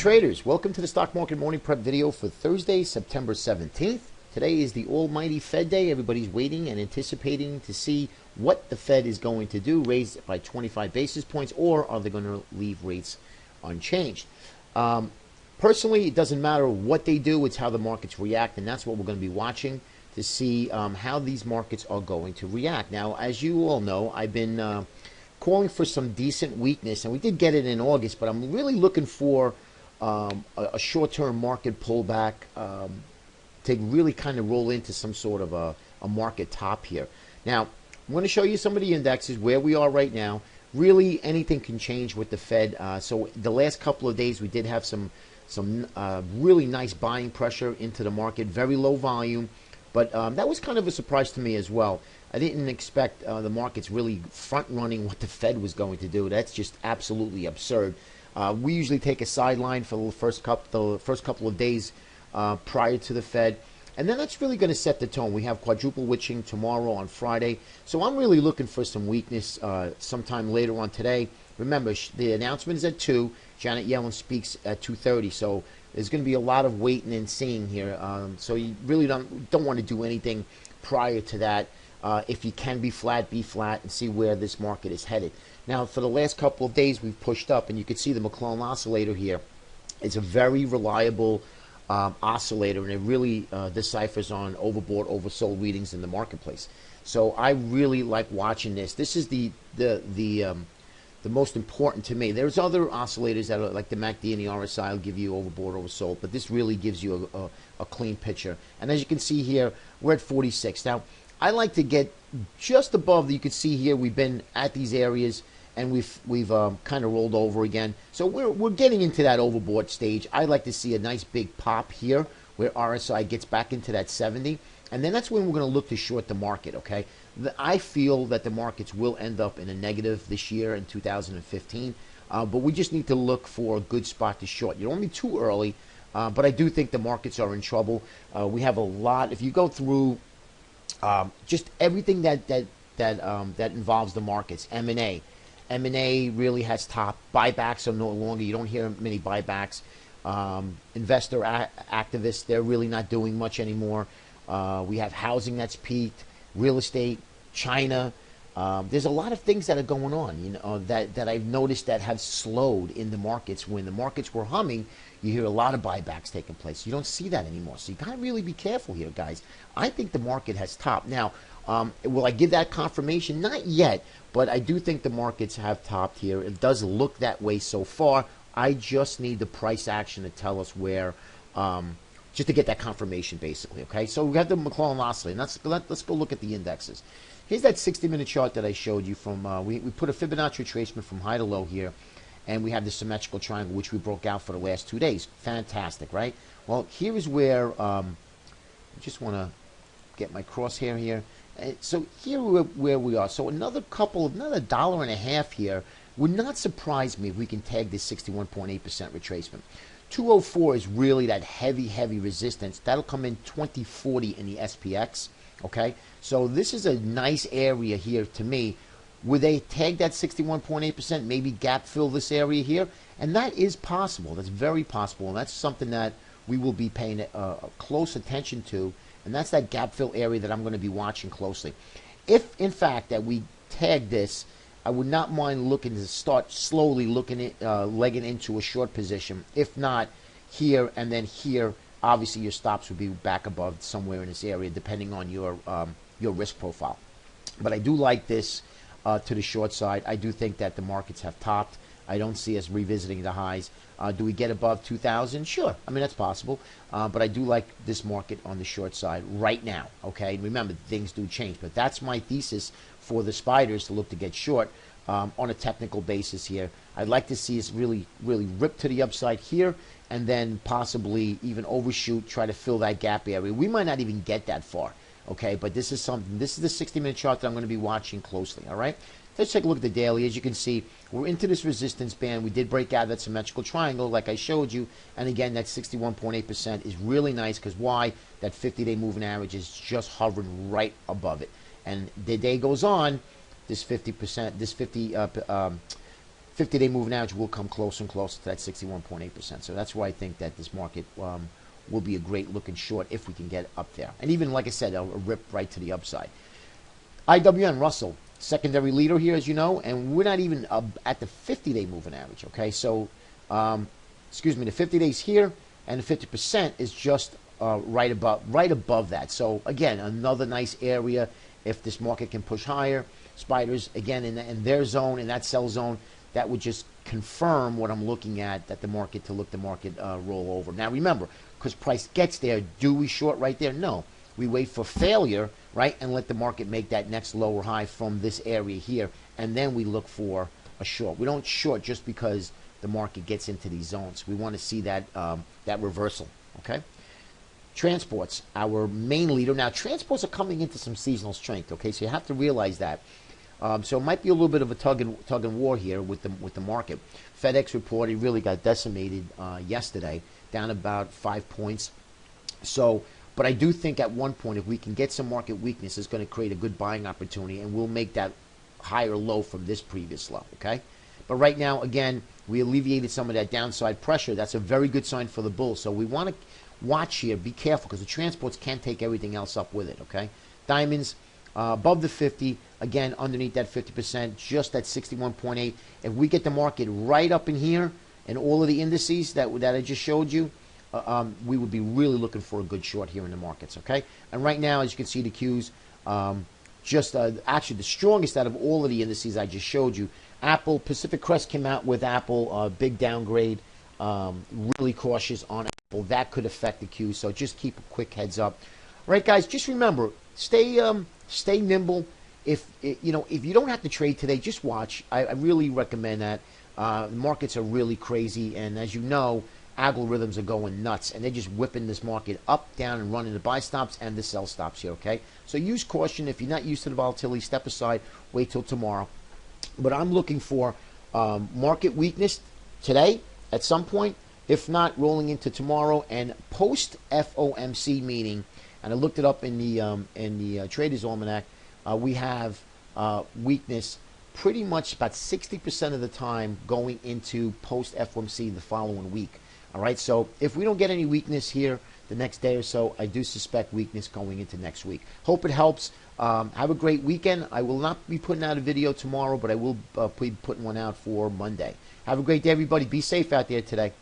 traders, welcome to the Stock Market Morning Prep video for Thursday, September 17th. Today is the almighty Fed day. Everybody's waiting and anticipating to see what the Fed is going to do, raise it by 25 basis points, or are they going to leave rates unchanged? Personally, it doesn't matter what they do, it's how the markets react, and that's what we're going to be watching to see how these markets are going to react. Now, as you all know, I've been calling for some decent weakness, and we did get it in August, but I'm really looking for a short-term market pullback to really kind of roll into some sort of a market top here. Now, I'm going to show you some of the indexes, where we are right now. Really, anything can change with the Fed. So the last couple of days, we did have some really nice buying pressure into the market, very low volume, but that was kind of a surprise to me as well. I didn't expect the markets really front-running what the Fed was going to do. That's just absolutely absurd. We usually take a sideline for the first couple of days prior to the Fed, and then that's really going to set the tone. We have quadruple witching tomorrow on Friday, so I'm really looking for some weakness sometime later on today. Remember, the announcement is at 2. Janet Yellen speaks at 2:30, so there's going to be a lot of waiting and seeing here. So you really don't want to do anything prior to that. If you can be flat and see where this market is headed. Now, for the last couple of days, we've pushed up, and you can see the McClellan oscillator here. It's a very reliable oscillator, and it really deciphers on overbought, oversold readings in the marketplace. So I really like watching this. This is the most important to me. There's other oscillators that are like the MACD and the RSI will give you overbought, oversold, but this really gives you a clean picture. And as you can see here, we're at 46. Now, I like to get just above. You can see here we've been at these areas, and we've kind of rolled over again. So we're getting into that overbought stage. I like to see a nice big pop here where RSI gets back into that 70, and then that's when we're going to look to short the market. Okay, I feel that the markets will end up in a negative this year in 2015, but we just need to look for a good spot to short. You don't want to be too early, but I do think the markets are in trouble. We have a lot. If you go through just everything that involves the markets, M&A really has topped. Buybacks are no longer. You don't hear many buybacks. Investor activists, they're really not doing much anymore. We have housing that's peaked, real estate, China. There's a lot of things that are going on, you know, that I've noticed that have slowed in the markets. When the markets were humming, you hear a lot of buybacks taking place. You don't see that anymore. So you got to really be careful here, guys. I think the market has topped. Now, will I give that confirmation? Not yet, but I do think the markets have topped here. It does look that way so far. I just need the price action to tell us where, just to get that confirmation, basically. Okay, so we have the McClellan oscillator. Let's go look at the indexes. Here's that 60-minute chart that I showed you from. We put a Fibonacci retracement from high to low here, and we have the symmetrical triangle, which we broke out for the last 2 days. Fantastic, right? Well, here is where I just want to get my crosshair here. So here where we are. So another $1.50 here would not surprise me if we can tag this 61.8% retracement. 204 is really that heavy resistance. That'll come in 2040 in the SPX. Okay, so this is a nice area here to me. Would they tag that 61.8%, maybe gap fill this area here? And that is possible. That's very possible, and that's something that we will be paying close attention to, and that's that gap fill area that I'm going to be watching closely. If, in fact, that we tag this, I would not mind looking to start slowly legging into a short position. If not, here and then here, obviously your stops would be back above somewhere in this area, depending on your risk profile. But I do like this to the short side. I do think that the markets have topped. I don't see us revisiting the highs. Do we get above 2,000? Sure. I mean, that's possible. But I do like this market on the short side right now. Okay. And remember, things do change. But that's my thesis for the spiders to look to get short on a technical basis here. I'd like to see us really rip to the upside here, and then possibly even overshoot, try to fill that gap area. We might not even get that far. Okay, but this is something. This is the 60-minute chart that I'm going to be watching closely. All right, let's take a look at the daily. As you can see, we're into this resistance band. We did break out that symmetrical triangle, like I showed you, and again, that 61.8% is really nice because why? That 50-day moving average is just hovering right above it, and the day goes on, this 50%, this 50 50-day moving average will come closer and closer to that 61.8%. So that's why I think that this market will be a great looking short if we can get up there. And even, like I said, a rip right to the upside. IWM, Russell, secondary leader here, as you know, and we're not even at the 50-day moving average, okay? So, excuse me, the 50 days here, and the 50% is just right above that. So, again, another nice area if this market can push higher. Spiders, again, in their zone, in that sell zone, that would just confirm what I'm looking at, that the market roll over. Now, remember, because price gets there, do we short right there? No. We wait for failure, right, and let the market make that next lower high from this area here, and then we look for a short. We don't short just because the market gets into these zones. We want to see that that reversal, okay? Transports, our main leader. Now, transports are coming into some seasonal strength, okay? So you have to realize that. So it might be a little bit of a tug and war here with the market. FedEx reported really got decimated yesterday, down about 5 points. So, but I do think at one point, if we can get some market weakness, it's going to create a good buying opportunity, and we'll make that higher low from this previous low, okay? But right now, again, we alleviated some of that downside pressure. That's a very good sign for the bulls. So we want to watch here, be careful, because the transports can't take everything else up with it, okay? Diamonds, above the 50, again, underneath that 50%, just at 61.8. If we get the market right up in here, and all of the indices that I just showed you, we would be really looking for a good short here in the markets, okay? And right now, as you can see, the Qs, actually the strongest out of all of the indices I just showed you. Apple, Pacific Crest came out with Apple, big downgrade, really cautious on Apple. That could affect the Qs, so just keep a quick heads up. All right, guys, just remember, stay nimble. If you don't have to trade today, just watch. I really recommend that. The markets are really crazy, and as you know, algorithms are going nuts, and they're just whipping this market up, down, and running the buy stops and the sell stops here, okay? So use caution. If you're not used to the volatility, step aside, wait till tomorrow. But I'm looking for market weakness today at some point, if not rolling into tomorrow, and post FOMC meeting. And I looked it up in the Traders Almanac. We have weakness pretty much about 60% of the time going into post FOMC the following week. All right, so if we don't get any weakness here the next day or so, I do suspect weakness going into next week. Hope it helps. Have a great weekend. I will not be putting out a video tomorrow, but I will be putting one out for Monday. Have a great day, everybody. Be safe out there today.